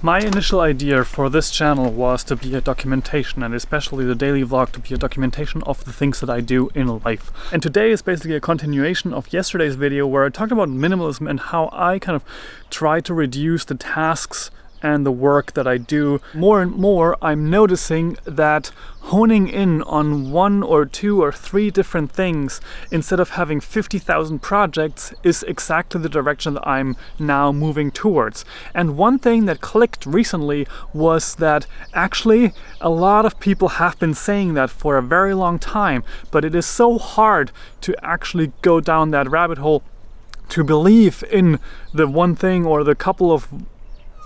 My initial idea for this channel was to be a documentation, and especially the daily vlog to be a documentation of the things that I do in life. And today is basically a continuation of yesterday's video where I talked about minimalism and how I kind of try to reduce the tasks and the work that I do. More and more I'm noticing that honing in on 1 or 2 or 3 different things instead of having 50,000 projects is exactly the direction that I'm now moving towards. And one thing that clicked recently was that actually a lot of people have been saying that for a very long time, but it is so hard to actually go down that rabbit hole to believe in the one thing or the couple of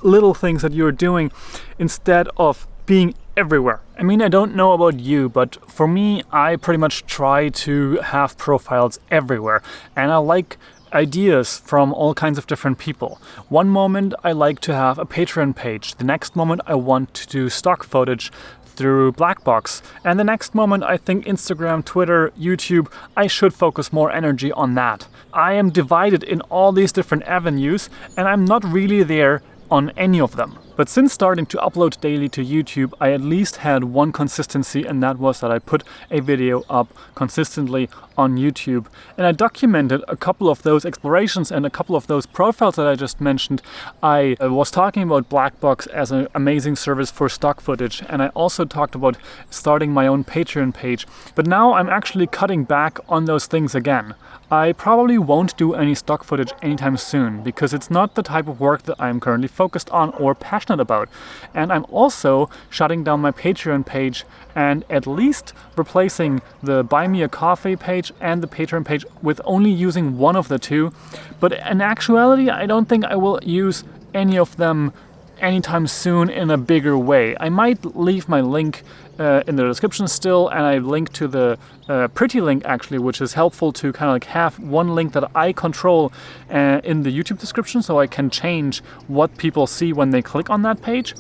little things that you're doing instead of being everywhere. I mean, I don't know about you, but for me, I pretty much try to have profiles everywhere, and I like ideas from all kinds of different people. One moment I like to have a Patreon page, the next moment I want to do stock footage through Blackbox, and the next moment I think Instagram, Twitter, YouTube, I should focus more energy on that. I am divided in all these different avenues, and I'm not really there on any of them. But since starting to upload daily to YouTube, I at least had one consistency, and that was that I put a video up consistently on YouTube. And I documented a couple of those explorations and a couple of those profiles that I just mentioned. I was talking about Blackbox as an amazing service for stock footage, and I also talked about starting my own Patreon page. But now I'm actually cutting back on those things again. I probably won't do any stock footage anytime soon because it's not the type of work that I'm currently focused on or passionate about. And I'm also shutting down my Patreon page and at least replacing the Buy Me a Coffee page and the Patreon page with only using one of the two. But in actuality, I don't think I will use any of them anytime soon in a bigger way. I might leave my link in the description still, and I link to the pretty link actually, which is helpful to kind of like have one link that I control in the YouTube description, so I can change what people see when they click on that page.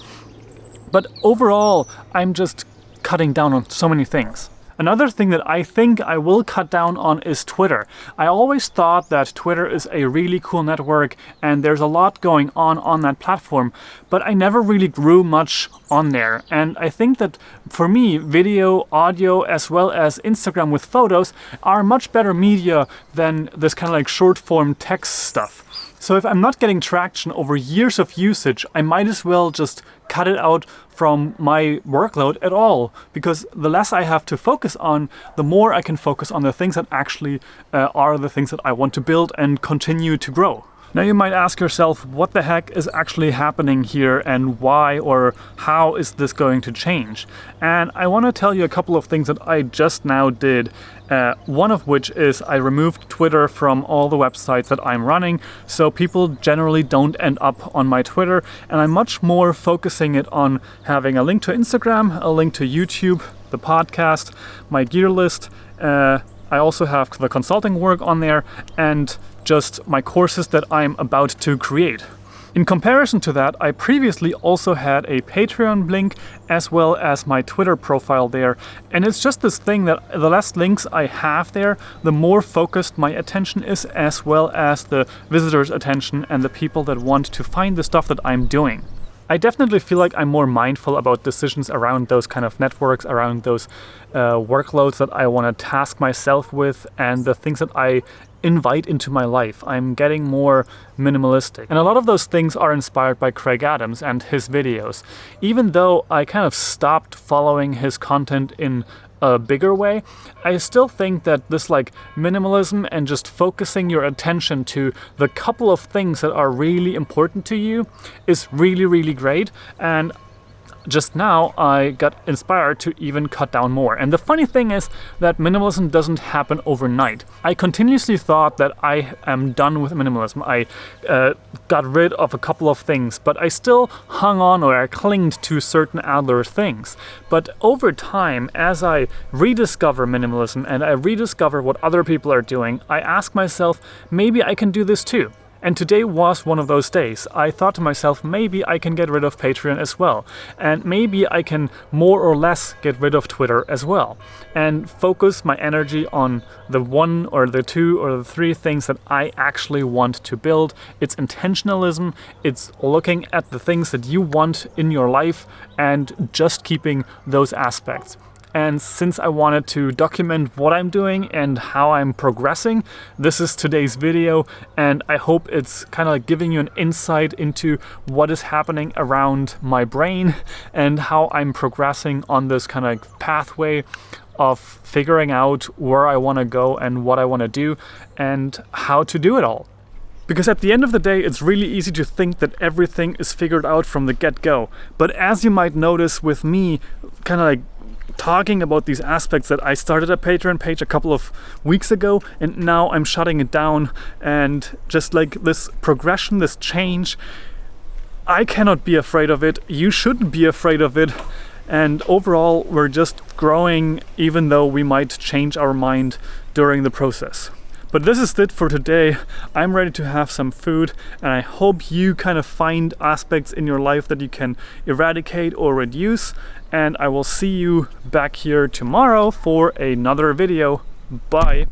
But overall, I'm just cutting down on so many things. Another thing that I think I will cut down on is Twitter. I always thought that Twitter is a really cool network and there's a lot going on that platform, but I never really grew much on there. And I think that for me, video, audio, as well as Instagram with photos are much better media than this kind of like short form text stuff. So if I'm not getting traction over years of usage, I might as well just cut it out from my workload at all, because the less I have to focus on, the more I can focus on the things that actually are the things that I want to build and continue to grow. Now you might ask yourself, what the heck is actually happening here and why or how is this going to change? And I want to tell you a couple of things that I just now did. One of which is I removed Twitter from all the websites that I'm running, so people generally don't end up on my Twitter, and I'm much more focusing it on having a link to Instagram, a link to YouTube, the podcast, my gear list. I also have the consulting work on there, and just my courses that I'm about to create. In comparison to that, I previously also had a Patreon link as well as my Twitter profile there. And it's just this thing that the less links I have there, the more focused my attention is, as well as the visitors' attention and the people that want to find the stuff that I'm doing. I definitely feel like I'm more mindful about decisions around those kind of networks, around those workloads that I want to task myself with, and the things that I invite into my life. I'm getting more minimalistic. And a lot of those things are inspired by Craig Adams and his videos. Even though I kind of stopped following his content in a bigger way, I still think that this like minimalism and just focusing your attention to the couple of things that are really important to you is really, really great. And just now I got inspired to even cut down more. And the funny thing is that minimalism doesn't happen overnight. I continuously thought that I am done with minimalism. I got rid of a couple of things, but I still hung on, or I clinged to certain other things. But over time, as I rediscover minimalism and I rediscover what other people are doing, I ask myself, maybe I can do this too. And today was one of those days. I thought to myself, maybe I can get rid of Patreon as well. And maybe I can more or less get rid of Twitter as well. And focus my energy on the one or the two or the three things that I actually want to build. It's intentionalism. It's looking at the things that you want in your life and just keeping those aspects. And since I wanted to document what I'm doing and how I'm progressing, this is today's video, and I hope it's kind of like giving you an insight into what is happening around my brain and how I'm progressing on this kind of like pathway of figuring out where I want to go and what I want to do and how to do it all. Because at the end of the day, it's really easy to think that everything is figured out from the get-go. But as you might notice with me, kind of like talking about these aspects, that I started a Patreon page a couple of weeks ago and now I'm shutting it down, and just like this progression, this change, I cannot be afraid of it. You shouldn't be afraid of it. And overall, we're just growing, even though we might change our mind during the process. But this is it for today. I'm ready to have some food, and I hope you kind of find aspects in your life that you can eradicate or reduce. And I will see you back here tomorrow for another video. Bye.